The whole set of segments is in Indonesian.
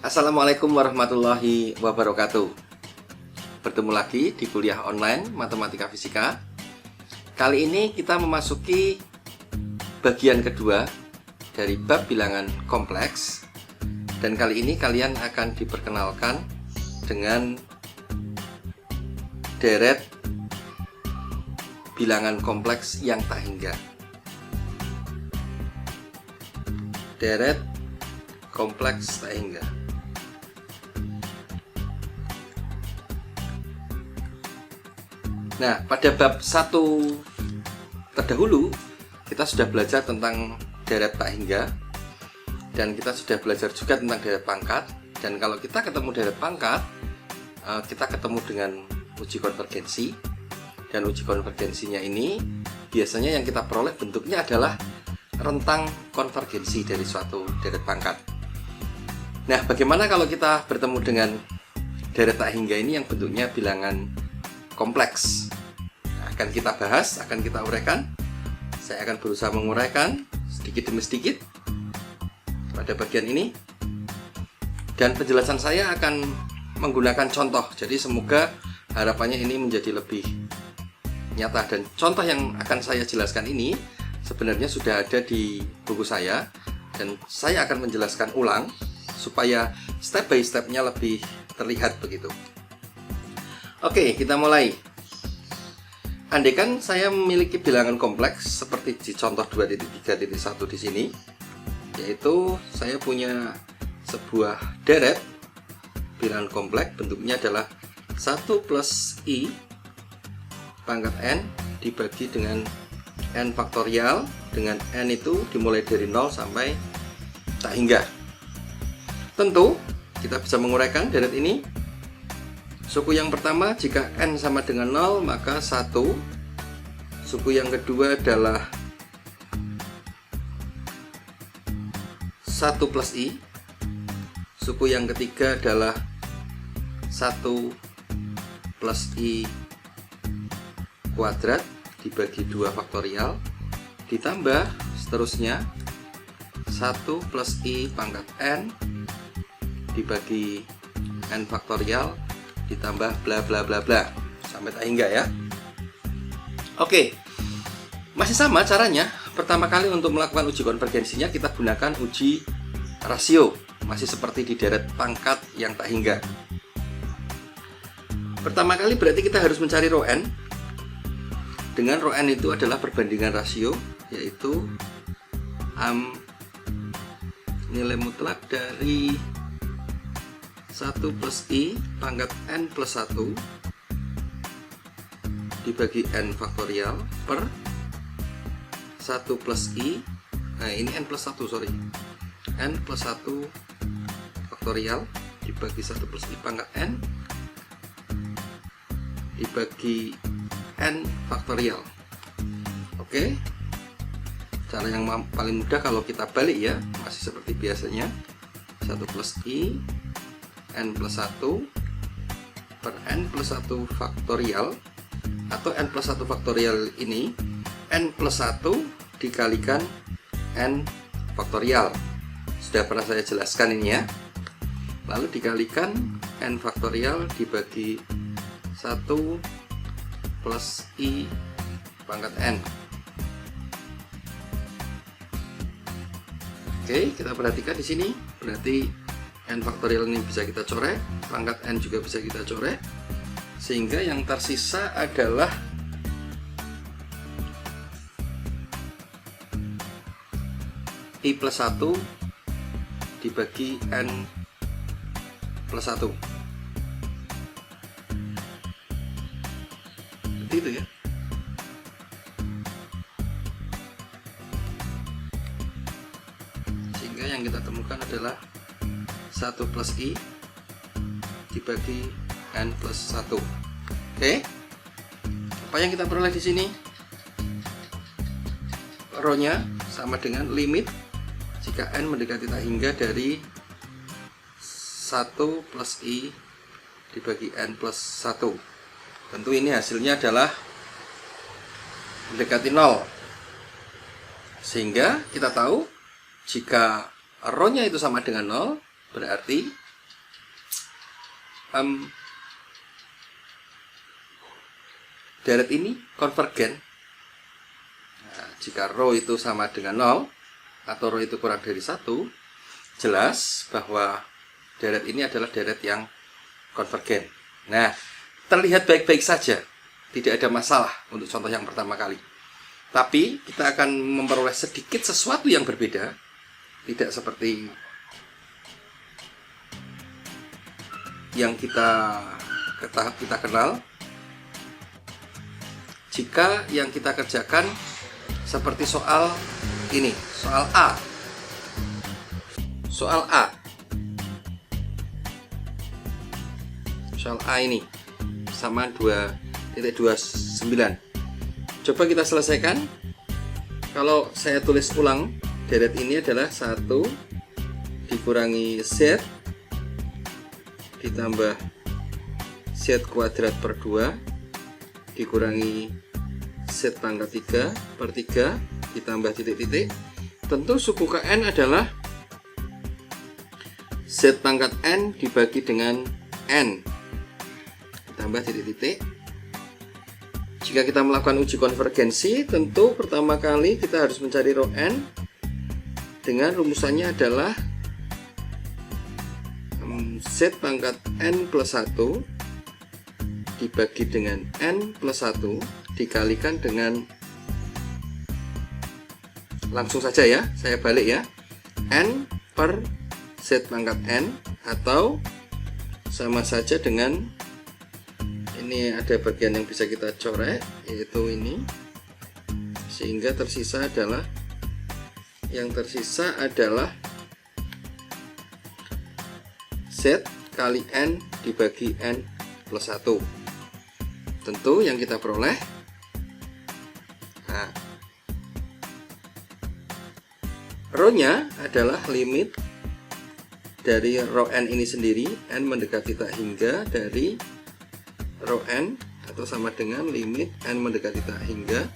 Assalamualaikum warahmatullahi wabarakatuh. Bertemu lagi di kuliah online Matematika Fisika. Kali ini kita memasuki bagian kedua dari bab bilangan kompleks. Dan kali ini kalian akan diperkenalkan dengan deret bilangan kompleks yang tak hingga. Deret kompleks tak hingga. Nah, pada bab 1 terdahulu kita sudah belajar tentang deret tak hingga, dan kita sudah belajar juga tentang deret pangkat. Dan kalau kita ketemu deret pangkat, kita ketemu dengan uji konvergensi. Dan uji konvergensinya ini biasanya yang kita peroleh bentuknya adalah rentang konvergensi dari suatu deret pangkat. Nah, bagaimana kalau kita bertemu dengan deret tak hingga ini yang bentuknya bilangan kompleks? Akan kita bahas, akan kita uraikan. Saya akan berusaha menguraikan sedikit demi sedikit pada bagian ini. Dan penjelasan saya akan menggunakan contoh. Jadi semoga harapannya ini menjadi lebih nyata. Dan contoh yang akan saya jelaskan ini sebenarnya sudah ada di buku saya, dan saya akan menjelaskan ulang supaya step by stepnya lebih terlihat begitu. Oke, kita mulai. Andaikan saya memiliki bilangan kompleks seperti di contoh 2.3.1 di sini, yaitu saya punya sebuah deret bilangan kompleks, bentuknya adalah 1 plus I pangkat N dibagi dengan N faktorial, dengan N itu dimulai dari 0 sampai tak hingga. Tentu kita bisa menguraikan deret ini. Suku yang pertama, jika N sama dengan 0 maka 1. Suku yang kedua adalah 1 plus I. Suku yang ketiga adalah 1 plus I kuadrat dibagi 2 faktorial, ditambah seterusnya 1 plus I pangkat N dibagi N faktorial, ditambah bla bla bla bla sampai tak hingga ya. Oke, masih sama caranya. Pertama kali untuk melakukan uji konvergensinya kita gunakan uji rasio, masih seperti di deret pangkat yang tak hingga. Pertama kali berarti kita harus mencari rho n. Dengan rho n itu adalah perbandingan rasio, yaitu nilai mutlak dari 1 plus I pangkat N plus 1 dibagi N faktorial per 1 plus I. Nah, ini N plus 1, sorry. N plus 1 faktorial dibagi 1 plus I pangkat N dibagi N faktorial. Oke, cara yang paling mudah kalau kita balik ya, masih seperti biasanya, 1 plus I N plus 1 per N plus 1 faktorial, atau N plus 1 faktorial ini N plus 1 dikalikan N faktorial. Sudah pernah saya jelaskan ini ya. Lalu dikalikan N faktorial dibagi 1 plus I pangkat N. Oke, kita perhatikan di sini. Berarti N faktorial ini bisa kita coret, pangkat N juga bisa kita coret, sehingga yang tersisa adalah I plus 1 dibagi N plus 1. Seperti itu ya. Sehingga yang kita temukan adalah 1 plus I dibagi N plus 1. Oke. Apa yang kita peroleh di sini? Rho-nya sama dengan limit jika N mendekati tak hingga dari 1 plus I dibagi N plus 1. Tentu ini hasilnya adalah mendekati 0. Sehingga kita tahu jika rho-nya itu sama dengan 0, berarti deret ini konvergen. Nah, jika rho itu sama dengan 0 atau rho itu kurang dari 1, jelas bahwa deret ini adalah deret yang konvergen. Nah, terlihat baik-baik saja, tidak ada masalah untuk contoh yang pertama kali. Tapi kita akan memperoleh sedikit sesuatu yang berbeda, tidak seperti yang kita kenal. Jika yang kita kerjakan seperti soal ini, soal A. Soal A ini sama 2.29. Coba kita selesaikan. Kalau saya tulis ulang, deret ini adalah 1 dikurangi Z ditambah Z kuadrat per 2 dikurangi Z pangkat 3 per 3 ditambah titik-titik. Tentu suku Kn adalah Z pangkat N dibagi dengan N ditambah titik-titik. Jika kita melakukan uji konvergensi, tentu pertama kali kita harus mencari rho N dengan rumusannya adalah Z pangkat N plus 1 dibagi dengan N plus 1 dikalikan dengan, langsung saja ya, saya balik ya, N per Z pangkat N, atau sama saja dengan, ini ada bagian yang bisa kita coret, yaitu ini, sehingga tersisa adalah, yang tersisa adalah Z kali N dibagi N plus 1. Tentu yang kita peroleh, nah, rho-nya adalah limit dari rho N ini sendiri, N mendekati tak hingga dari rho N, atau sama dengan limit N mendekati tak hingga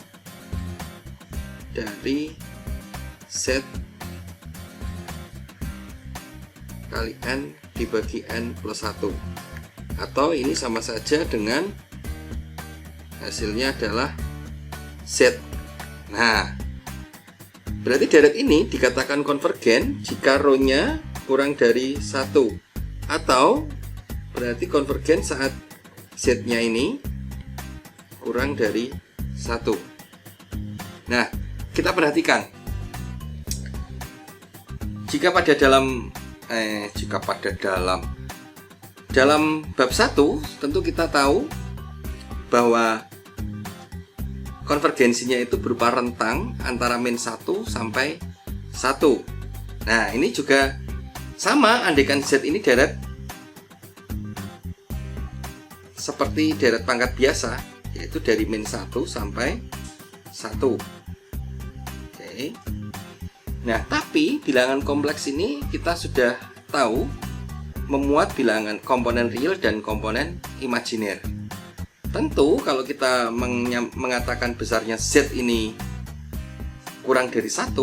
dari Z kali N dibagi N plus 1, atau ini sama saja dengan hasilnya adalah Z. Nah, berarti deret ini dikatakan konvergen jika rho-nya kurang dari 1, atau berarti konvergen saat Z-nya ini kurang dari 1. Nah, kita perhatikan, jika pada dalam bab 1 tentu kita tahu bahwa konvergensinya itu berupa rentang antara min 1 sampai 1. Nah, ini juga sama, andaikan Z ini deret seperti deret pangkat biasa, yaitu dari min 1 sampai 1. Oke. Nah, tapi bilangan kompleks ini kita sudah tahu memuat bilangan komponen real dan komponen imajiner. Tentu kalau kita mengatakan besarnya Z ini kurang dari 1,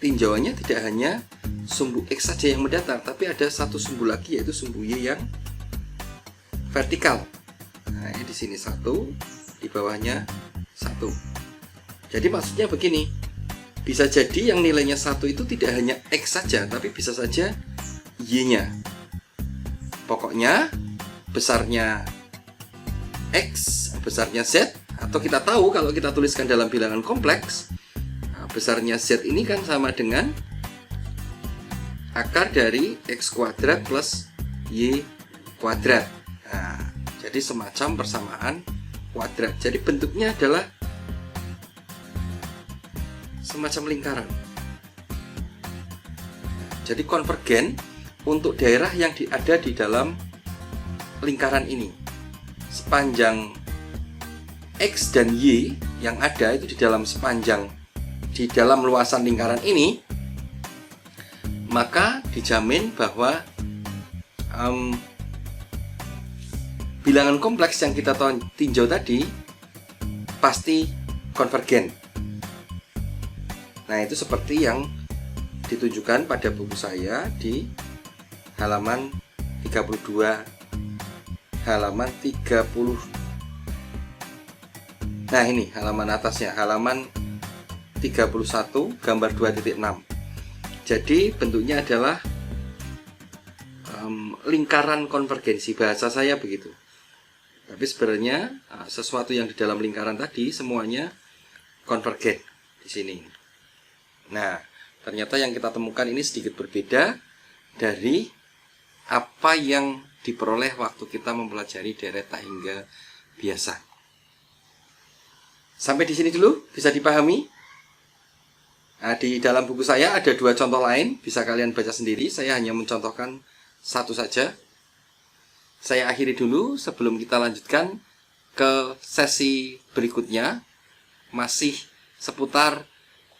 tinjauannya tidak hanya sumbu X saja yang mendatar, tapi ada satu sumbu lagi, yaitu sumbu Y yang vertikal. Nah, ini di sini 1, di bawahnya 1. Jadi maksudnya begini, bisa jadi yang nilainya 1 itu tidak hanya X saja, tapi bisa saja Y-nya. Pokoknya besarnya X, besarnya Z, atau kita tahu kalau kita tuliskan dalam bilangan kompleks, nah, besarnya Z ini kan sama dengan akar dari X kuadrat plus Y kuadrat. Nah, jadi semacam persamaan kuadrat. Jadi bentuknya adalah semacam lingkaran. Jadi konvergen untuk daerah yang ada di dalam lingkaran ini. Sepanjang X dan Y yang ada itu di dalam luasan lingkaran ini, maka dijamin bahwa bilangan kompleks yang kita tinjau tadi pasti konvergen. Nah, itu seperti yang ditunjukkan pada buku saya di halaman 32 halaman 30. Nah, ini halaman atasnya, halaman 31 gambar 2.6. Jadi bentuknya adalah lingkaran konvergensi, bahasa saya begitu. Tapi sebenarnya sesuatu yang di dalam lingkaran tadi semuanya konvergen di sini. Nah, ternyata yang kita temukan ini sedikit berbeda dari apa yang diperoleh waktu kita mempelajari deret tak hingga biasa. Sampai di sini dulu, bisa dipahami? Nah, di dalam buku saya ada 2 contoh lain, bisa kalian baca sendiri. Saya hanya mencontohkan satu saja. Saya akhiri dulu sebelum kita lanjutkan ke sesi berikutnya, masih seputar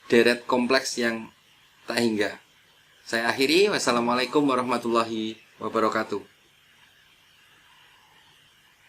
deret kompleks yang tak hingga. Saya akhiri, wassalamualaikum warahmatullahi wabarakatuh.